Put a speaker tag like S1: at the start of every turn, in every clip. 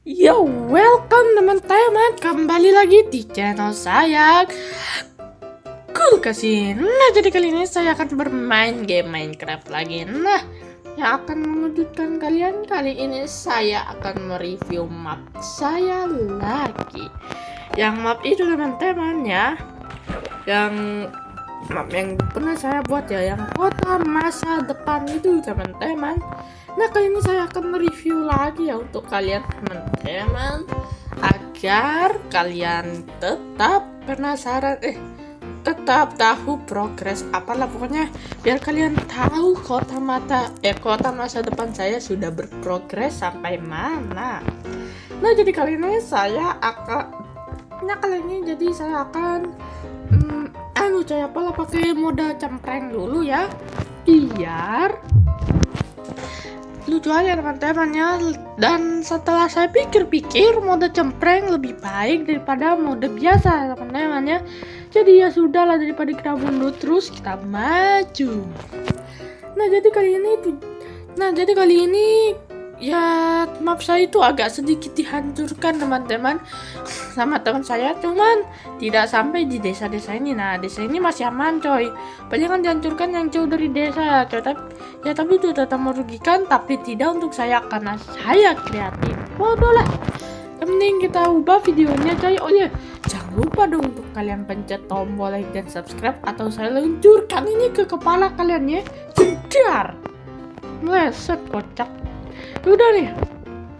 S1: Yo, welcome teman-teman, kembali lagi di channel saya Kulkasin. Nah, jadi kali ini saya akan bermain game Minecraft lagi. Nah, yang akan mengejutkan kalian kali ini saya akan mereview map saya lagi. Yang map itu teman-teman ya, yang map yang pernah saya buat ya, yang kota masa depan itu teman-teman. Nah, kali ini saya akan mereview lagi ya untuk kalian teman-teman, agar kalian tetap penasaran, tetap tahu progres apalah pokoknya, biar kalian tahu kota masa depan saya sudah berprogres sampai mana. Nah, jadi kali ini saya akan saya pakai mode cempreng dulu ya, biar lucu aja teman-teman ya. Dan setelah saya pikir-pikir, mode cempreng lebih baik daripada mode biasa teman-teman ya. Jadi ya sudahlah, daripada kita mundur terus, kita maju. Nah jadi kali ini ya, map saya itu agak sedikit dihancurkan teman-teman sama teman saya, cuman tidak sampai di desa-desa ini. Nah, desa ini masih aman coy, paling kan dihancurkan yang jauh dari desa coy, tapi itu tetap merugikan, tapi tidak untuk saya karena saya kreatif. Bodoh lah, yang penting kita ubah videonya coy. Oh ya, jangan lupa dong untuk kalian pencet tombol like dan subscribe, atau saya luncurkan ini ke kepala kalian ya, jedar meleset kocak. Udah nih.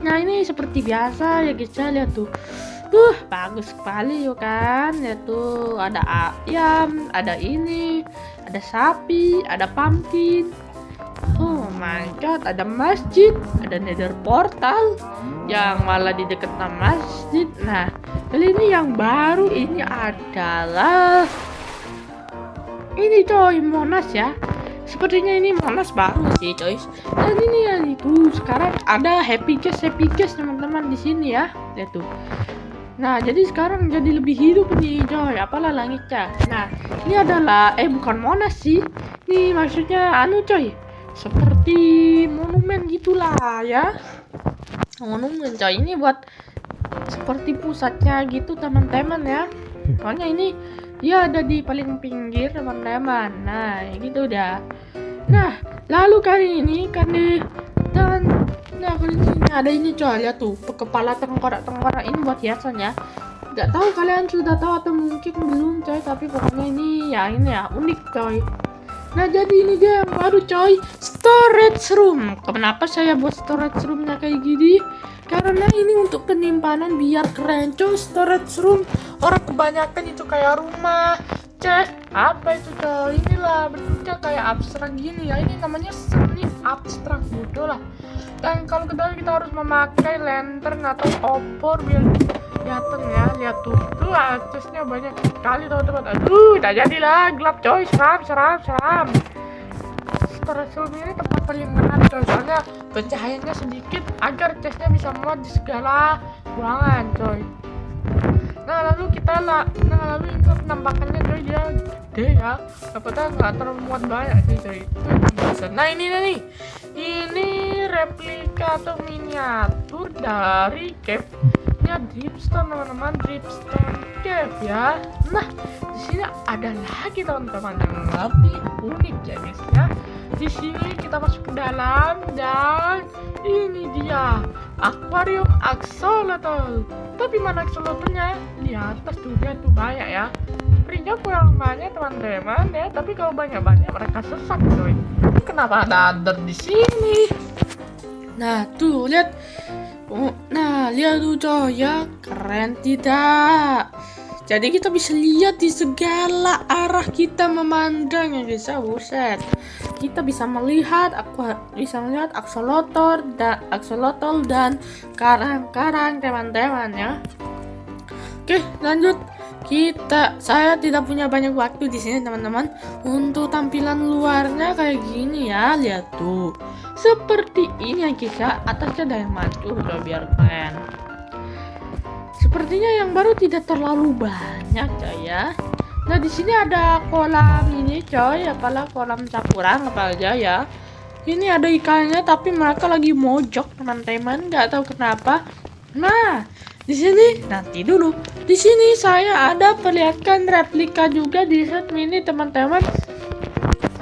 S1: Nah, ini seperti biasa ya guys, lihat tuh. Bagus sekali yuk kan. Ya tuh, ada ayam, ada ini, ada sapi, ada pumpkin. Oh my god, ada masjid, ada nether portal yang malah di dekat masjid. Nah, kali ini yang baru ini adalah ini coy, Monas ya. Sepertinya ini Monas baru sih coy. Dan ini ya itu sekarang ada happy guest teman-teman di sini ya. Lihat tuh. Nah, jadi sekarang jadi lebih hidup nih coy, apalah langitnya. Nah, ini adalah bukan Monas sih. Ini maksudnya coy, seperti monumen gitulah ya. Monumen coy, ini buat seperti pusatnya gitu teman-teman ya. Soalnya ini dia ada di paling pinggir teman-teman. Nah, gitu dah. Nah, lalu kali ini kali ini ada ini coy, lihat tuh, kepala tengkorak ini buat hiasan ya. Gak tahu kalian sudah tahu atau mungkin belum coy, tapi pokoknya ini ya unik coy. Nah, jadi ini dia yang baru coy, storage room. Kenapa saya buat storage roomnya kayak gini? Karena ini untuk penyimpanan biar keren coy. Storage room orang kebanyakan itu kayak rumah, chest, apa itu coy, inilah bentuknya kayak abstrak gini ya. Ini namanya seni abstrak bodoh lah. Dan kalau kita harus memakai lantern atau opor biar kelihatan ya. Lihat tuh aksesnya banyak sekali teman-teman. Aduh, tak jadilah, gelap coy, seram. Storage room ini tempat paling menarik coy, soalnya pencahayaannya sedikit agar chestnya bisa muat di segala ruangan coy. Nah lalu ini penampakannya coy, dia gede ya, dapatnya nggak terlalu muat banyak sih coy. Nah ini replika atau miniatur dari cave nya Dripstone teman-teman, Dripstone Cave ya. Nah, di sini ada lagi teman-teman yang lebih unik ya guys ya. Di sini kita masuk ke dalam dan ini dia akuarium axolotl. Tapi mana axolotl-nya? Di atas tuh, dia tuh banyak ya. Prinnya kurang banyak teman-teman ya, tapi kalau banyak-banyak mereka sesat coy. Kenapa ada di sini? Nah, tuh lihat. Nah, lihat tuh coy ya, keren tidak? Jadi kita bisa lihat di segala arah kita memandang ya guys, buset. Kita bisa melihat axolotl dan karang-karang teman-teman ya. Oke, lanjut. Saya tidak punya banyak waktu di sini teman-teman. Untuk tampilan luarnya kayak gini ya, lihat tuh. Seperti ini ya guys ya, atasnya ada yang mancur coba biar keren. Sepertinya yang baru tidak terlalu banyak coy ya. Nah, di sini ada kolam ini coy, apalah kolam campuran apa aja ya. Ini ada ikannya tapi mereka lagi mojok teman-teman, nggak tahu kenapa. Nah, di sini nanti dulu. Di sini saya ada perlihatkan replika juga di set mini teman-teman,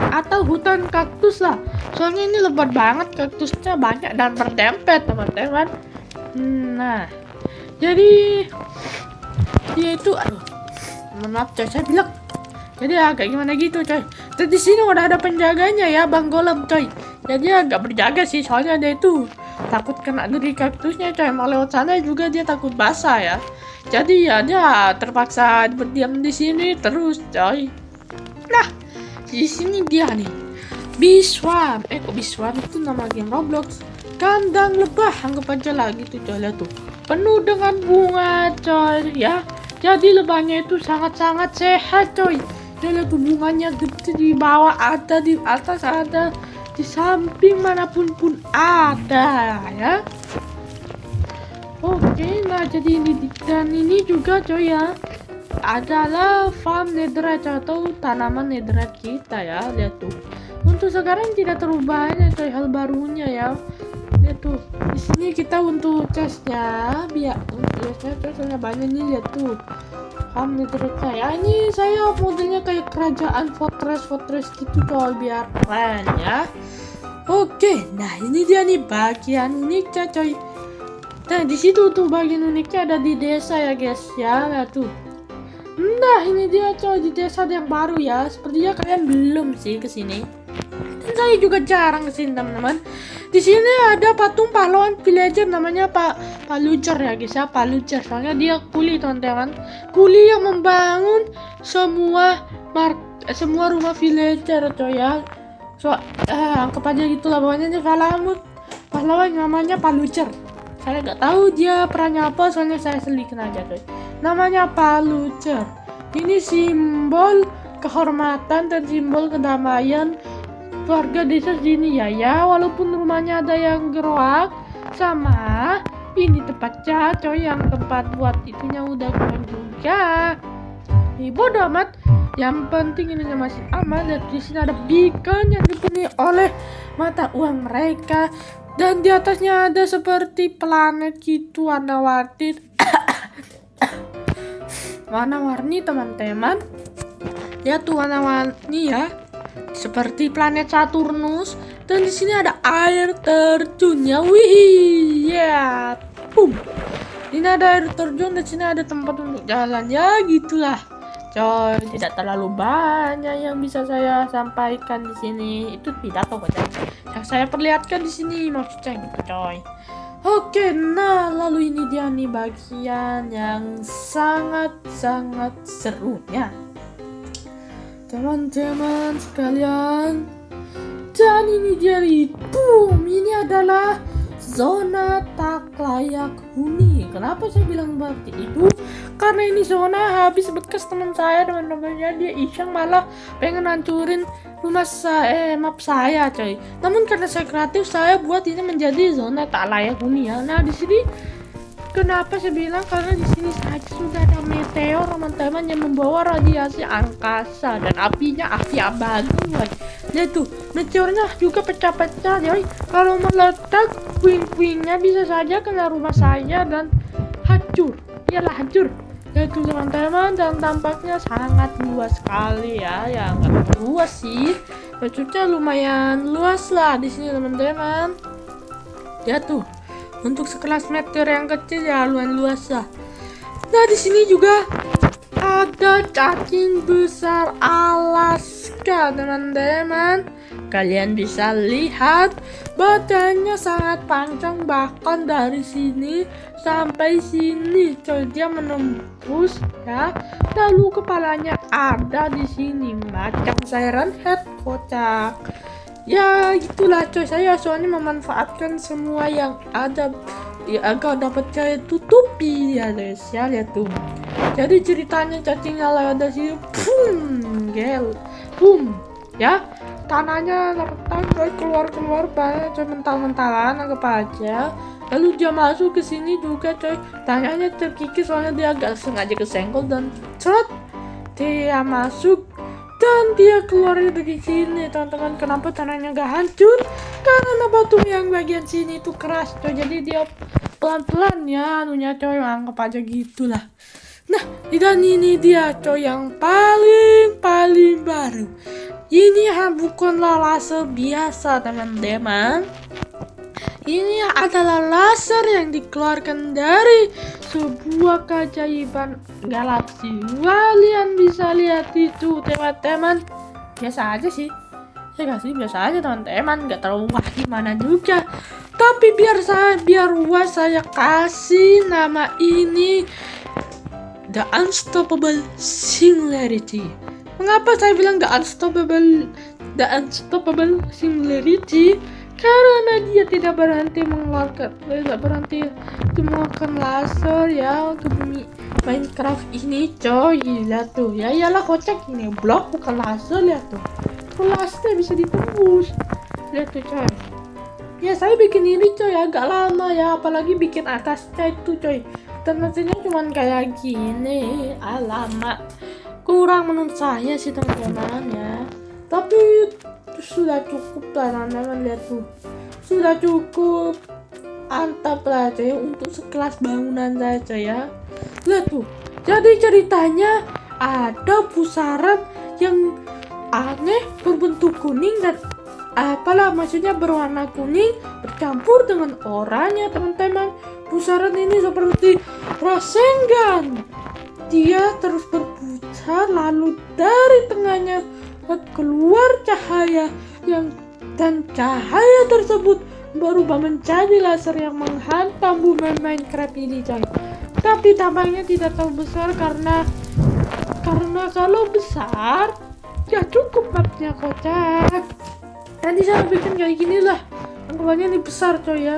S1: atau hutan kaktus lah. Soalnya ini lebat banget, kaktusnya banyak dan berdempet teman-teman. Nah, jadi dia itu, aduh, maaf coy, saya bilang. Jadi agak gimana gitu coy. Dan di sini udah ada penjaganya ya, Bang Golem coy. Jadi agak berjaga sih, soalnya dia itu takut kena dari kaktusnya coy. Mau lewat sana juga dia takut basah ya. Jadi ya dia terpaksa berdiam di sini terus coy. Nah, di sini dia nih. Biswam. Kok Biswam itu nama game Roblox. Kandang lebah, anggap aja lah gitu coy. Lihat tuh. Penuh dengan bunga coy ya. Jadi lebahnya itu sangat-sangat sehat coy. Dia lihat tuh bunganya gede, di bawah ada, di atas ada, di samping manapun pun ada ya. Oke, nah jadi ini dan ini juga coy ya adalah farm netherite atau tanaman netherite kita ya. Lihat tuh. Untuk sekarang tidak terlalu banyak coy hal barunya ya. Lihat tuh. Di sini kita untuk chestnya biar chestnya banyak nih, lihat tuh. Farm netherite ya. Ini saya modelnya kayak kerajaan fortress gitu coy biar keren ya. Oke, nah ini dia nih bagian uniknya coy. Nah di situ tuh bagian uniknya ada di desa ya guys ya. Lihat tuh. Nah ini dia coy di desa yang baru ya. Sepertinya kalian belum sih kesini. Dan saya juga jarang kesini teman-teman. Di sini ada patung pahlawan villager namanya Pak Lucer ya guys ya, Pak Lucer. Soalnya dia kuli teman-teman. Kuli yang membangun semua rumah villager coy ya. Anggap aja gitulah pokoknya dia pahlawan namanya Pak Lucer. Saya nggak tahu dia perannya apa, soalnya saya selikin aja coy. Namanya Pak Lucer. Ini simbol kehormatan dan simbol kedamaian warga desa sini ya. Walaupun rumahnya ada yang geroak, sama ini tepatnya coy yang tempat buat itunya udah keren juga. Bodoh amat. Yang penting ini masih aman. Dan di sini ada beacon yang dipenuhi oleh mata uang mereka. Dan di atasnya ada seperti planet gitu warna-warni. Warna-warni teman-teman. Ya tuh warna-warni ya. Seperti planet Saturnus. Dan di sini ada air terjunnya. Wih, ya. Boom. Ini ada air terjun, dan sini ada tempat untuk jalan ya gitulah. Coy, tidak terlalu banyak yang bisa saya sampaikan di sini. Itu pidato saja yang saya perlihatkan di sini maksudnya gitu coy. Oke, nah lalu ini dia nih bagian yang sangat-sangat serunya teman-teman sekalian. Dan ini dia nih, boom, ini adalah zona tak layak huni. Kenapa saya bilang seperti itu? Karena ini zona habis bekas teman saya, teman-temannya dia iseng malah pengen hancurin rumah map saya coy. Namun karena saya kreatif, saya buat ini menjadi zona tak layak huni ya. Nah di sini kenapa saya bilang, karena di sini saja sudah ada meteor teman-teman yang membawa radiasi angkasa dan apinya api abadi coy. Lihat tuh, meteornya juga pecah-pecah coy. Kalau meledak, puing-puingnya bisa saja kena rumah saya dan hancur. Iyalah hancur. Itu teman-teman, dan tampaknya sangat luas sekali ya. Ya nggak terlalu luas sih, maksudnya lumayan luas lah di sini teman-teman. Ya tuh, untuk sekelas meteor yang kecil ya lumayan luas lah. Nah di sini juga ada cacing besar Alaska teman-teman. Kalian bisa lihat badannya sangat panjang, bahkan dari sini sampai sini coy, dia menembus ya. Lalu kepalanya ada di sini macam siren head, kocak. Ya gitulah coy, saya soalnya memanfaatkan semua yang ada ya agar dapat saya tutupi ya guys ya. Lihat tuh. Jadi ceritanya cacingnya lewat dari sini, boom ya. Tanahnya retak coy, keluar banyak coy, mental-mentalan anggap aja. Lalu dia masuk ke sini juga coy, tanahnya terkikis soalnya dia agak sengaja kesenggol dan cerot dia masuk dan dia keluar dari sini teman-teman. Kenapa tanahnya gak hancur? Karena batu yang bagian sini itu keras coy, jadi dia pelan-pelan ya anunya coy, anggap aja gitulah. Nah, dan ini dia coy yang paling baru. Ini bukanlah laser biasa teman-teman. Ini adalah laser yang dikeluarkan dari sebuah keajaiban galaksi. Kalian bisa lihat itu teman-teman. Biasa aja sih. Ya gak sih, biasa aja teman-teman, gak terlalu wah gimana juga. Tapi biar wah saya kasih nama ini The Unstoppable Singularity. Mengapa saya bilang The Unstoppable Singularity? Karena dia tidak berhenti mengeluarkan laser ya ke bumi Minecraft ini coy. Lihat tuh, ya iyalah kocak, ini blok bukan laser, lihat tuh. Lasernya bisa ditembus, lihat tuh coy. Ya saya bikin ini coy agak lama ya, apalagi bikin atasnya itu coy. Dan hasilnya cuman kayak gini, lama. Kurang menurut saya sih teman-teman ya. Tapi sudah cukup lah teman-teman, lihat tuh. Sudah cukup mantap lah coy untuk sekelas bangunan saya coy ya. Lihat tuh. Jadi ceritanya ada pusaran yang aneh berbentuk kuning dan maksudnya berwarna kuning bercampur dengan oranye teman-teman. Pusaran ini seperti Rasengan. Dia terus berputar lalu dari tengahnya keluar cahaya dan cahaya tersebut berubah menjadi laser yang menghantam bumi Minecraft ini coy. Tapi tampaknya tidak terlalu besar karena kalau besar ya cukup mapnya kocak. Nanti saya bikin kayak gini lah. Anggapannya ini besar coy ya.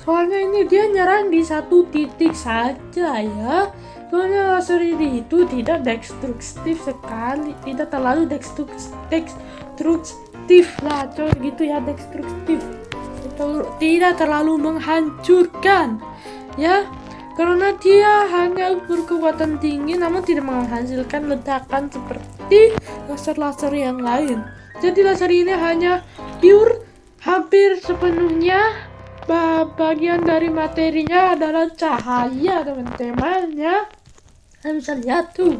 S1: Soalnya ini dia nyerang di satu titik saja ya. Soalnya laser ini itu tidak destruktif sekali, tidak terlalu destruktif lah coy gitu ya, destruktif. Tidak terlalu menghancurkan ya. Karena dia hanya berkekuatan tinggi namun tidak menghasilkan ledakan seperti laser-laser yang lain. Jadi laser ini hanya pure, hampir sepenuhnya bagian dari materinya adalah cahaya teman-teman ya. Kalian bisa lihat tuh.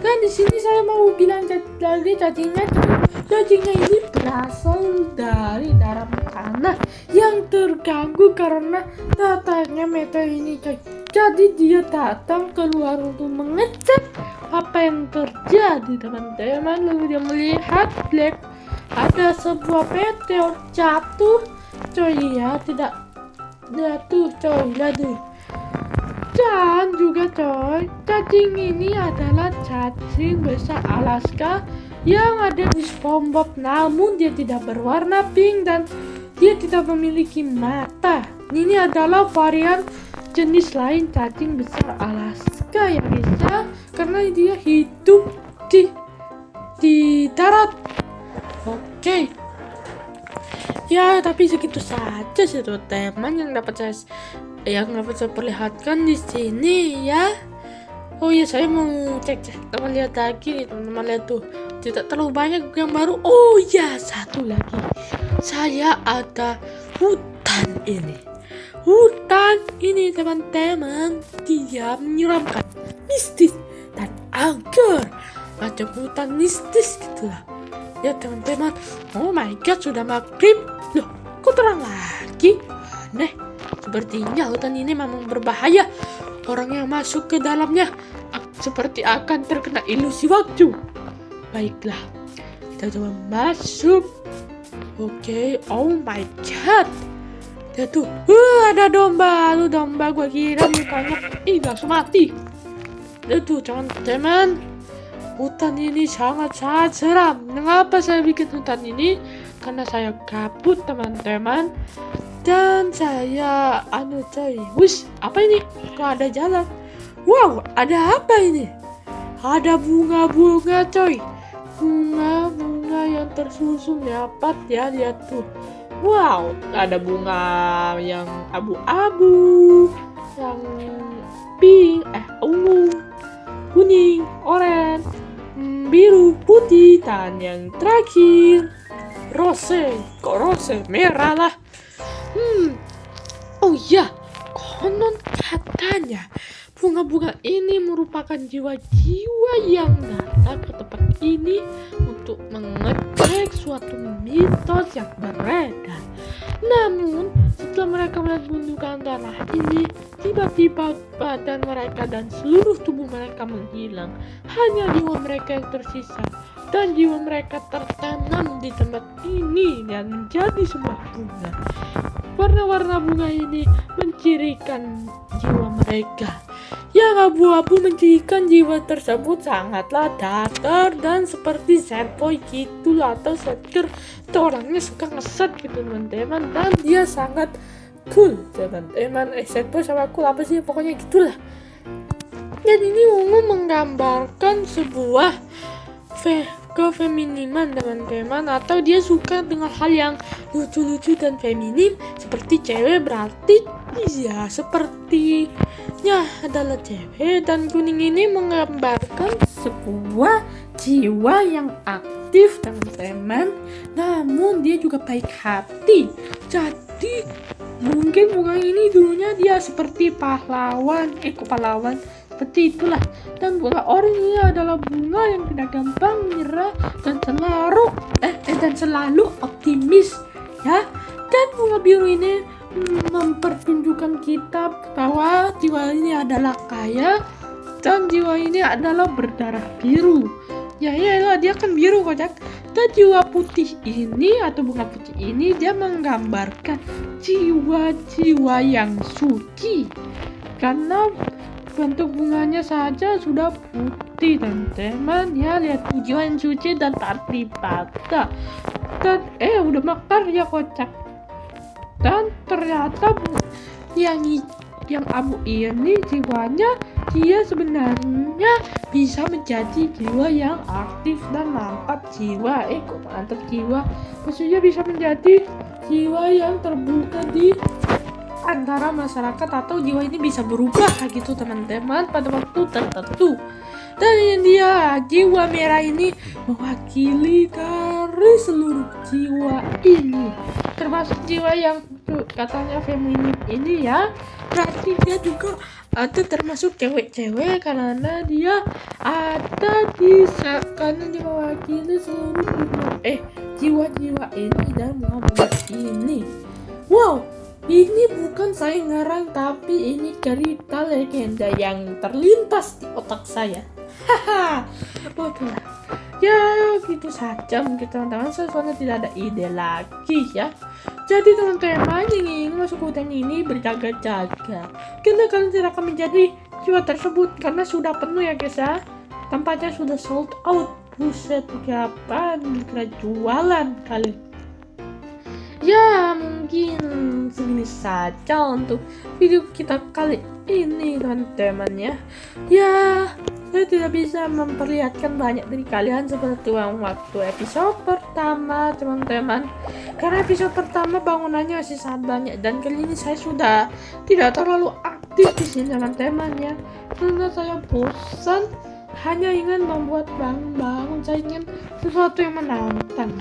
S1: Dan di sini saya mau bilang lagi cacingnya ini berasal dari dalam tanah yang terganggu karena datangnya meteor ini coy. Jadi dia datang keluar untuk mengecek apa yang terjadi teman-teman. Lalu dia melihat ada sebuah meteor jatuh coy ya, tidak jatuh coy, jatuh. Dan juga coy, cacing ini adalah cacing besar Alaska yang ada di SpongeBob, namun dia tidak berwarna pink dan dia tidak memiliki mata. Ini adalah varian jenis lain cacing besar Alaska yang bisa karena dia hidup di darat. Oke. Ya, tapi segitu saja sih teman yang dapat saya perlihatkan di sini ya. Oh iya, saya mau cek teman lihat lagi nih teman-teman, lihat tuh. Tidak terlalu banyak yang baru. Oh ya, satu lagi. Saya ada hutan ini. Hutan ini teman-teman, dia menyeramkan, mistis dan angker. Macam hutan mistis gitulah. Ya teman-teman, oh my god, sudah maghrib. Loh, kok terang lagi? Aneh, sepertinya hutan ini memang berbahaya. Orang yang masuk ke dalamnya seperti akan terkena ilusi waktu. Baiklah, kita coba masuk. Oke, oh my god. Lihat tuh, ada domba. Lu domba, gua kira mukanya langsung mati. Lihat tuh teman-teman, hutan ini sangat seram. Mengapa saya bikin hutan ini? Karena saya kabut teman-teman. Dan saya wish, apa ini? Kok ada jalan? Wow, ada apa ini? Ada bunga-bunga coy. Bunga-bunga yang tersusun rapat ya, lihat tuh. Wow, ada bunga yang abu-abu, yang pink, ungu, kuning, oranye, biru, putih, dan yang terakhir rose. Kok rose? Merah lah. Oh iya, Konon katanya bunga-bunga ini merupakan jiwa-jiwa yang datang ke tempat ini untuk mengecek suatu mitos yang beredar. Namun setelah mereka melihat gundukan tanah ini, tiba-tiba badan mereka dan seluruh tubuh mereka menghilang. Hanya jiwa mereka yang tersisa, dan jiwa mereka tertanam di tempat ini dan menjadi sebuah bunga. Warna-warna bunga ini mencirikan jiwa mereka. Yang abu-abu mencirikan jiwa tersebut sangatlah datar dan seperti sad boy gitu atau sad girl. Itu orangnya suka ngeset gitu teman-teman, dan dia sangat cool teman-teman. Sad boy sama cool apa sih, pokoknya gitulah. Dan ini ungu menggambarkan sebuah kefeminiman teman-teman, atau dia suka dengan hal yang lucu-lucu dan feminim seperti cewek, berarti iya sepertinya adalah cewek. Dan kuning ini menggambarkan sebuah jiwa yang aktif teman-teman, namun dia juga baik hati. Jadi mungkin bunga ini dulunya dia seperti pahlawan, seperti itulah. Dan bunga oranye ini adalah bunga yang tidak gampang menyerah dan selalu optimis ya. Dan bunga biru ini mempertunjukkan kita bahwa jiwa ini adalah kaya dan jiwa ini adalah berdarah biru. Ya iyalah, dia kan biru kocak. Dan jiwa putih ini atau bunga putih ini dia menggambarkan jiwa-jiwa yang suci, karena bentuk bunganya saja sudah putih teman-teman ya. Lihat jiwa yang suci dan taat beribadah. Dan udah mekar ya kocak. Dan ternyata yang abu ini jiwanya, dia sebenarnya bisa menjadi jiwa yang aktif dan mantap jiwa. Kok mantap jiwa? Maksudnya bisa menjadi jiwa yang terbuka di antara masyarakat, atau jiwa ini bisa berubah gitu teman-teman pada waktu tertentu. Dan yang dia jiwa merah ini mewakili dari seluruh jiwa ini, termasuk jiwa yang katanya feminim ini ya. Berarti dia juga ada termasuk cewek-cewek, karena dia ada karena dia mewakili seluruh jiwa-jiwa ini dan bunga ini. Wow, ini bukan saya ngarang, tapi ini cerita legenda yang terlintas di otak saya. Haha, oke lah. Ya gitu saja mungkin teman-teman, soalnya tidak ada ide lagi ya. Jadi teman-teman yang ingin masuk hutan ini berjaga-jaga, karena kalian tidak akan menjadi jiwa tersebut karena sudah penuh ya guys ya. Tempatnya sudah sold out. Buset, kapan kira jualan kali. Ya mungkin segini saja untuk video kita kali ini teman-teman ya. Ya saya tidak bisa memperlihatkan banyak dari kalian seperti waktu episode pertama teman-teman, karena episode pertama bangunannya masih sangat banyak, dan kali ini saya sudah tidak terlalu aktif di sini teman-teman ya, karena saya bosan hanya ingin membuat bangun-bangun. Saya ingin sesuatu yang menantang.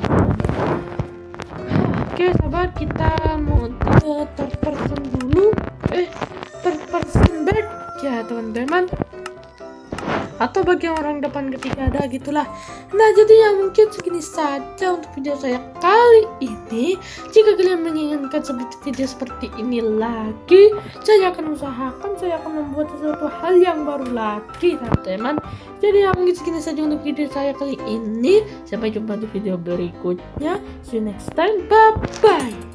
S1: Oke sahabat, kita mau third person dulu, third person back ya teman-teman, atau bagi orang depan ketiga ada gitulah. Nah jadi ya mungkin segini saja untuk video saya kali ini. Jika kalian menginginkan video seperti ini lagi, saya akan usahakan, saya akan membuat sesuatu hal yang baru lagi teman-teman. Jadi ya mungkin segini saja untuk video saya kali ini. Sampai jumpa di video berikutnya. See you next time, bye bye.